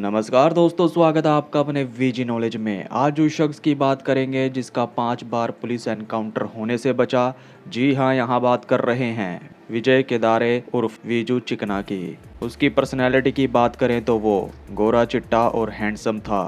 नमस्कार दोस्तों, स्वागत है आपका अपने वीजी नॉलेज में। आज उस शख्स की बात करेंगे जिसका 5 बार पुलिस एनकाउंटर होने से बचा। जी हाँ, यहाँ बात कर रहे हैं विजय केदारे उर्फ वीजू चिकना की। उसकी पर्सनैलिटी की बात करें तो वो गोरा चिट्टा और हैंडसम था।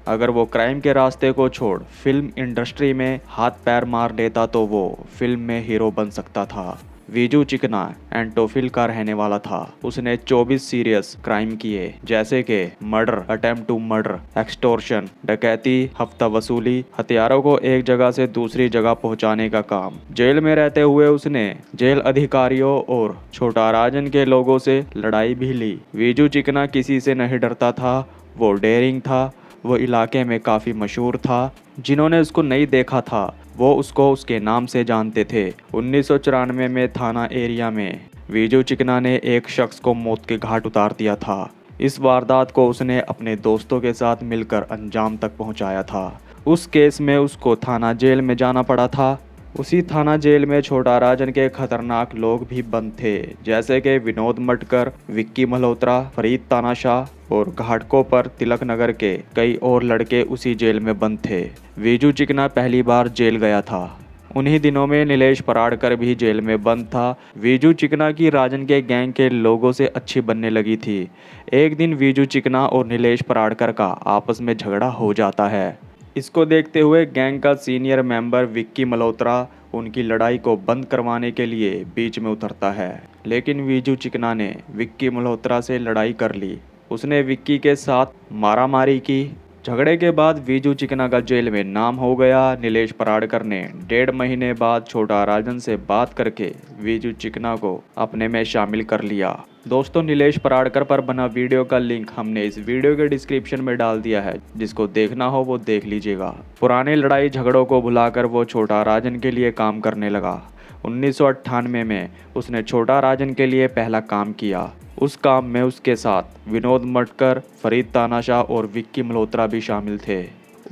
अगर वो क्राइम के रास्ते को छोड़ फिल्म इंडस्ट्री में हाथ पैर मार लेता तो वो फिल्म में हीरो बन सकता था। वीजू चिकना एंटोफिल का रहने वाला था। उसने 24 सीरियस क्राइम किए, जैसे कि murder, attempt to murder, extortion, डकैती, हफ्ता वसूली, हथियारों को एक जगह से दूसरी जगह पहुंचाने का काम। जेल में रहते हुए उसने जेल अधिकारियों और छोटा राजन के लोगों से लड़ाई भी ली। वीजू चिकना किसी से नहीं डरता था, वो डेयरिंग था। वो इलाके में काफ़ी मशहूर था। जिन्होंने उसको नहीं देखा था वो उसको उसके नाम से जानते थे। 1994 में थाना एरिया में वीजू चिकना ने एक शख्स को मौत के घाट उतार दिया था। इस वारदात को उसने अपने दोस्तों के साथ मिलकर अंजाम तक पहुंचाया था। उस केस में उसको थाना जेल में जाना पड़ा था। उसी थाना जेल में छोटा राजन के खतरनाक लोग भी बंद थे, जैसे कि विनोद मटकर, विक्की मल्होत्रा, फरीद तानाशाह और घाटकों पर तिलक नगर के कई और लड़के उसी जेल में बंद थे। वीजू चिकना पहली बार जेल गया था। उन्हीं दिनों में नीलेश पराड़कर भी जेल में बंद था। वीजू चिकना की राजन के गैंग के लोगों से अच्छी बनने लगी थी। एक दिन वीजू चिकना और नीलेश पराड़कर का आपस में झगड़ा हो जाता है। इसको देखते हुए गैंग का सीनियर मेंबर विक्की मल्होत्रा उनकी लड़ाई को बंद करवाने के लिए बीच में उतरता है, लेकिन वीजू चिकना ने विक्की मल्होत्रा से लड़ाई कर ली। उसने विक्की के साथ मारामारी की। झगड़े के बाद वीजू चिकना का जेल में नाम हो गया। नीलेश पराड़कर ने 1.5 महीने बाद छोटा राजन से बात करके वीजू चिकना को अपने में शामिल कर लिया। दोस्तों, नीलेश पराड़कर पर बना वीडियो का लिंक हमने इस वीडियो के डिस्क्रिप्शन में डाल दिया है। जिसको देखना हो वो देख लीजिएगा। पुराने लड़ाई झगड़ों को भुलाकर वो छोटा राजन के लिए काम करने लगा। 1998 में उसने छोटा राजन के लिए पहला काम किया। उस काम में उसके साथ विनोद मटकर, फरीद तानाशाह और विक्की मल्होत्रा भी शामिल थे।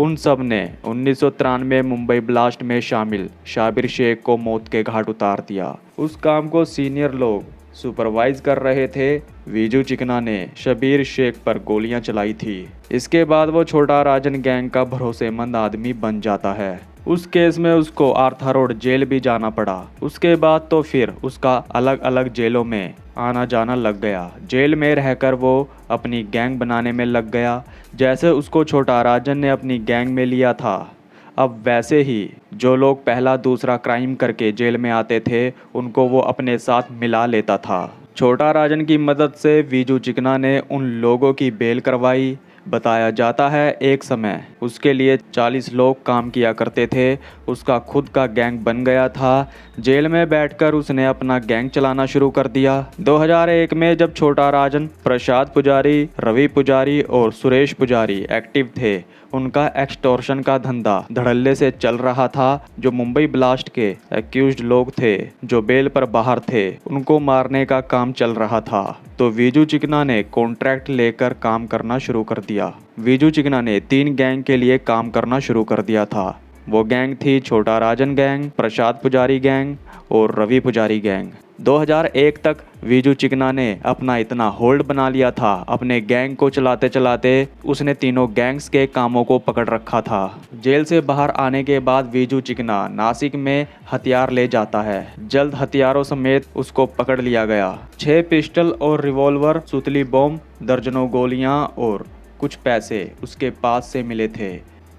उन सब ने 1993 मुंबई ब्लास्ट में शामिल शाबिर शेख को मौत के घाट उतार दिया। उस काम को सीनियर लोग सुपरवाइज कर रहे थे। वीजू चिकना ने शबीर शेख पर गोलियां चलाई थी। इसके बाद वो छोटा राजन गैंग का भरोसेमंद आदमी बन जाता है। उस केस में उसको आर्थर रोड जेल भी जाना पड़ा। उसके बाद तो फिर उसका अलग अलग जेलों में आना जाना लग गया। जेल में रहकर वो अपनी गैंग बनाने में लग गया, जैसे उसको छोटा राजन ने अपनी गैंग में लिया था। अब वैसे ही जो लोग पहला दूसरा क्राइम करके जेल में आते थे उनको वो अपने साथ मिला लेता था। छोटा राजन की मदद से वीजू चिकना ने उन लोगों की बेल करवाई। बताया जाता है एक समय उसके लिए 40 लोग काम किया करते थे। उसका खुद का गैंग बन गया था। जेल में बैठकर उसने अपना गैंग चलाना शुरू कर दिया। 2001 में जब छोटा राजन, प्रसाद पुजारी, रवि पुजारी और सुरेश पुजारी एक्टिव थे, उनका एक्सटॉर्शन का धंधा धड़ल्ले से चल रहा था। जो मुंबई ब्लास्ट के एक्यूज्ड लोग थे जो बेल पर बाहर थे, उनको मारने का काम चल रहा था। तो वीजू चिकना ने कॉन्ट्रैक्ट लेकर काम करना शुरू कर दिया। वीजू चिकना ने 3 गैंग के लिए काम करना शुरू कर दिया था। वो गैंग थी छोटा राजन गैंग, प्रसाद पुजारी गैंग और रवि पुजारी गैंग। 2001 तक वीजू चिकना ने अपना इतना होल्ड बना लिया था। अपने गैंग को चलाते चलाते उसने तीनों गैंग्स के कामों को पकड़ रखा था। जेल से बाहर आने के बाद वीजू चिकना नासिक में हथियार ले जाता है। जल्द हथियारों समेत उसको पकड़ लिया गया। 6 पिस्टल और रिवॉल्वर, सुतली बम, दर्जनों गोलियां और कुछ पैसे उसके पास से मिले थे।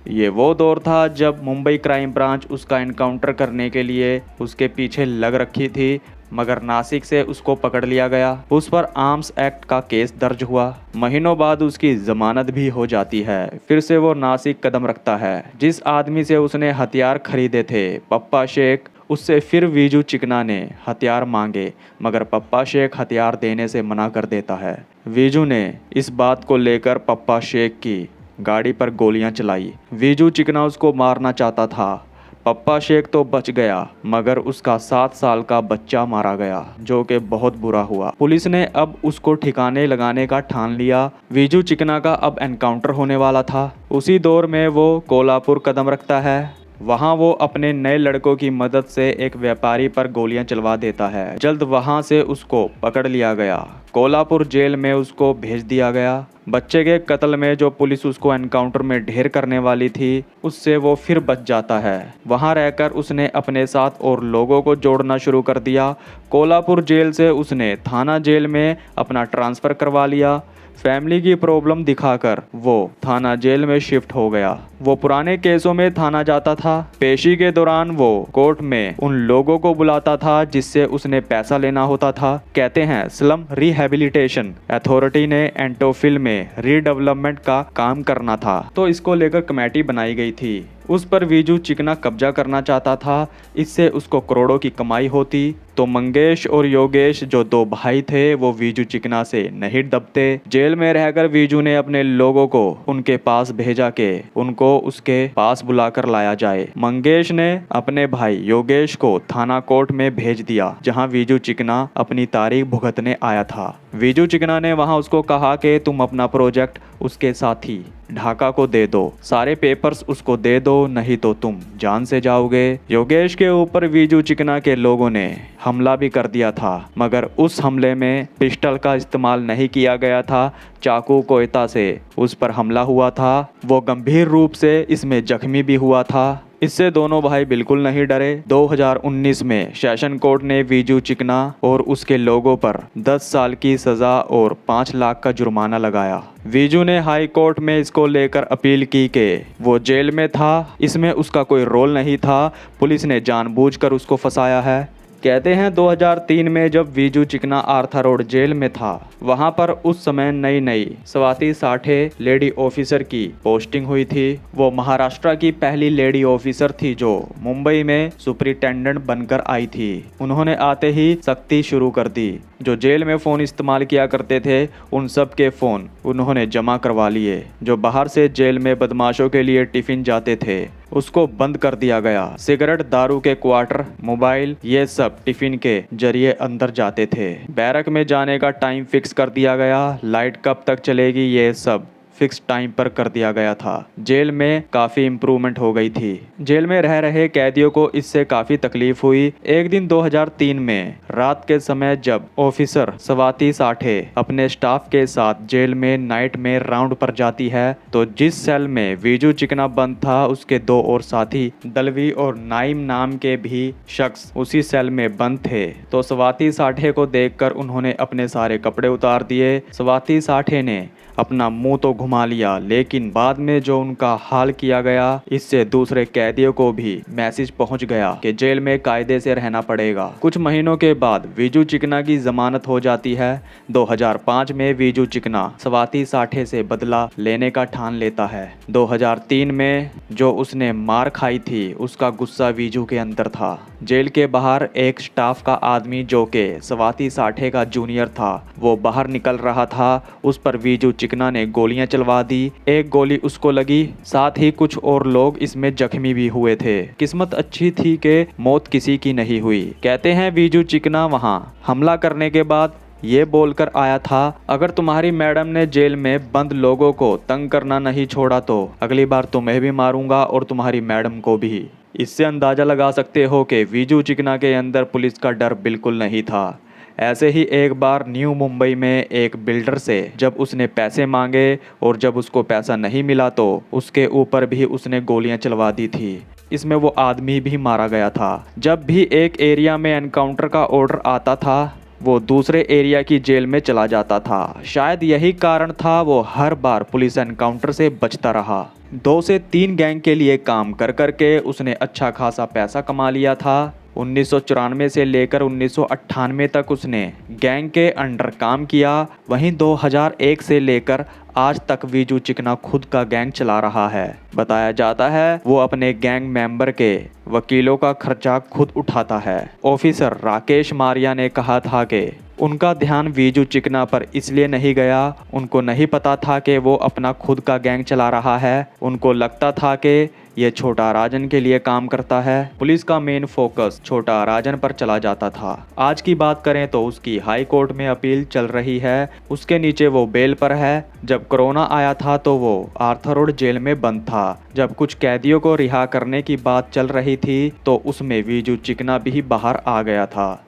ये वो दौर था जब मुंबई क्राइम ब्रांच उसका एनकाउंटर करने के लिए उसके पीछे लग रखी थी, मगर नासिक से उसको पकड़ लिया गया। उस पर आर्म्स एक्ट का केस दर्ज हुआ। महीनों बाद उसकी जमानत भी हो जाती है। फिर से वो नासिक कदम रखता है। जिस आदमी से उसने हथियार खरीदे थे, पप्पा शेख, उससे फिर वीजू चिकना ने हथियार मांगे, मगर पप्पा शेख हथियार देने से मना कर देता है। वीजू ने इस बात को लेकर पप्पा शेख की गाड़ी पर गोलियां चलाई। वीजू चिकना उसको मारना चाहता था। पप्पा शेख तो बच गया, मगर उसका 7 साल का बच्चा मारा गया, जो कि बहुत बुरा हुआ। पुलिस ने अब उसको ठिकाने लगाने का ठान लिया। वीजू चिकना का अब एनकाउंटर होने वाला था। उसी दौर में वो कोल्हापुर कदम रखता है। वहाँ वो अपने नए लड़कों की मदद से एक व्यापारी पर गोलियां चलवा देता है। जल्द वहाँ से उसको पकड़ लिया गया। कोल्हापुर जेल में उसको भेज दिया गया। बच्चे के कत्ल में जो पुलिस उसको एनकाउंटर में ढेर करने वाली थी, उससे वो फिर बच जाता है। वहाँ रहकर उसने अपने साथ और लोगों को जोड़ना शुरू कर दिया। कोल्हापुर जेल से उसने थाना जेल में अपना ट्रांसफ़र करवा लिया। फैमिली की प्रॉब्लम दिखाकर वो थाना जेल में शिफ्ट हो गया। वो पुराने केसों में थाना जाता था। पेशी के दौरान वो कोर्ट में उन लोगों को बुलाता था जिससे उसने पैसा लेना होता था। कहते हैं स्लम रिहेबिलिटेशन अथॉरिटी ने एंटोफिल में रीडेवलपमेंट का काम करना था, तो इसको लेकर कमेटी बनाई गई थी। उस पर वीजू चिकना कब्जा करना चाहता था। इससे उसको करोड़ों की कमाई होती। तो मंगेश और योगेश जो दो भाई थे, वो वीजू चिकना से नहीं दबते। जेल में रहकर वीजू ने अपने लोगों को उनके पास भेजा के उनको उसके पास बुलाकर लाया जाए। मंगेश ने अपने भाई योगेश को थाना कोर्ट में भेज दिया, जहां वीजू चिकना अपनी तारीख भुगतने आया था। वीजू चिकना ने वहां उसको कहा कि तुम अपना प्रोजेक्ट उसके साथी ढाका को दे दो, सारे पेपर्स उसको दे दो, नहीं तो तुम जान से जाओगे। योगेश के ऊपर वीजू चिकना के लोगों ने हमला भी कर दिया था, मगर उस हमले में पिस्टल का इस्तेमाल नहीं किया गया था। चाकू कोयता से उस पर हमला हुआ था। वो गंभीर रूप से इसमें जख्मी भी हुआ था। इससे दोनों भाई बिल्कुल नहीं डरे। 2019 में सेशन कोर्ट ने वीजू चिकना और उसके लोगों पर 10 साल की सजा और 5 लाख का जुर्माना लगाया। वीजू ने हाई कोर्ट में इसको लेकर अपील की कि वो जेल में था, इसमें उसका कोई रोल नहीं था, पुलिस ने जानबूझकर उसको फंसाया है। कहते हैं 2003 में जब वीजू चिकना आर्थर रोड जेल में था, वहां पर उस समय नई नई स्वाति साठे लेडी ऑफिसर की पोस्टिंग हुई थी। वो महाराष्ट्र की पहली लेडी ऑफिसर थी जो मुंबई में सुपरिटेंडेंट बनकर आई थी। उन्होंने आते ही सख्ती शुरू कर दी। जो जेल में फ़ोन इस्तेमाल किया करते थे, उन सब के फ़ोन उन्होंने जमा करवा लिए। जो बाहर से जेल में बदमाशों के लिए टिफ़िन जाते थे, उसको बंद कर दिया गया। सिगरेट, दारू के क्वार्टर, मोबाइल, ये सब टिफ़िन के जरिए अंदर जाते थे। बैरक में जाने का टाइम फिक्स कर दिया गया। लाइट कब तक चलेगी, ये सब फिक्स टाइम पर कर दिया गया था। जेल में काफ़ी इम्प्रूवमेंट हो गई थी। जेल में रह रहे कैदियों को इससे काफ़ी तकलीफ हुई। एक दिन 2003 में रात के समय जब ऑफिसर स्वाति साठे अपने स्टाफ के साथ जेल में नाइट में राउंड पर जाती है, तो जिस सेल में वीजू चिकना बंद था, उसके 2 और साथी दलवी और नाइम नाम के भी शख्स उसी सेल में बंद थे। तो स्वाति साठे को देखकर उन्होंने अपने सारे कपड़े उतार दिए। स्वाति साठे ने अपना मुंह तो घुमा लिया, लेकिन बाद में जो उनका हाल किया गया, इससे दूसरे कैदियों को भी मैसेज पहुंच गया कि जेल में कायदे से रहना पड़ेगा। कुछ महीनों के बाद वीजू चिकना की जमानत हो जाती है। 2005 में वीजू चिकना स्वाति साठे से बदला लेने का ठान लेता है। 2003 में जो उसने मार खाई थी, उसका गुस्सा वीजू के अंदर था। जेल के बाहर एक स्टाफ का आदमी जो कि स्वाति साठे का जूनियर था, वो बाहर निकल रहा था। उस पर वीजू चिकना ने गोलियां चलवा दी। एक गोली उसको लगी, साथ ही कुछ और लोग इसमें जख्मी भी हुए थे। किस्मत अच्छी थी कि मौत किसी की नहीं हुई। कहते हैं वीजू चिकना वहां हमला करने के बाद ये बोलकर आया था, अगर तुम्हारी मैडम ने जेल में बंद लोगों को तंग करना नहीं छोड़ा तो अगली बार तुम्हें भी मारूंगा और तुम्हारी मैडम को भी। इससे अंदाजा लगा सकते हो कि वीजू चिकना के अंदर पुलिस का डर बिल्कुल नहीं था। ऐसे ही एक बार न्यू मुंबई में एक बिल्डर से जब उसने पैसे मांगे और जब उसको पैसा नहीं मिला तो उसके ऊपर भी उसने गोलियां चलवा दी थी। इसमें वो आदमी भी मारा गया था। जब भी एक एरिया में एनकाउंटर का ऑर्डर आता था, वो दूसरे एरिया की जेल में चला जाता था। शायद यही कारण था वो हर बार पुलिस एनकाउंटर से बचता रहा। 2 से 3 गैंग के लिए काम कर करके उसने अच्छा खासा पैसा कमा लिया था। 1994 से लेकर 1998 तक उसने गैंग के अंडर काम किया। वहीं 2001 से लेकर आज तक वीजू चिकना खुद का गैंग चला रहा है। बताया जाता है वो अपने गैंग मेंबर के वकीलों का खर्चा खुद उठाता है। ऑफिसर राकेश मारिया ने कहा था कि उनका ध्यान वीजू चिकना पर इसलिए नहीं गया, उनको नहीं पता था कि वो अपना खुद का गैंग चला रहा है। उनको लगता था कि ये छोटा राजन के लिए काम करता है। पुलिस का मेन फोकस छोटा राजन पर चला जाता था। आज की बात करें तो उसकी हाई कोर्ट में अपील चल रही है। उसके नीचे वो बेल पर है। जब कोरोना आया था तो वो आर्थर रोड जेल में बंद था। जब कुछ कैदियों को रिहा करने की बात चल रही थी तो उसमें वीजू चिकना भी बाहर आ गया था।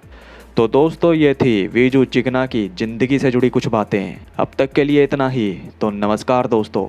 तो दोस्तों, ये थी वीजू चिकना की जिंदगी से जुड़ी कुछ बातें। अब तक के लिए इतना ही। तो नमस्कार दोस्तों।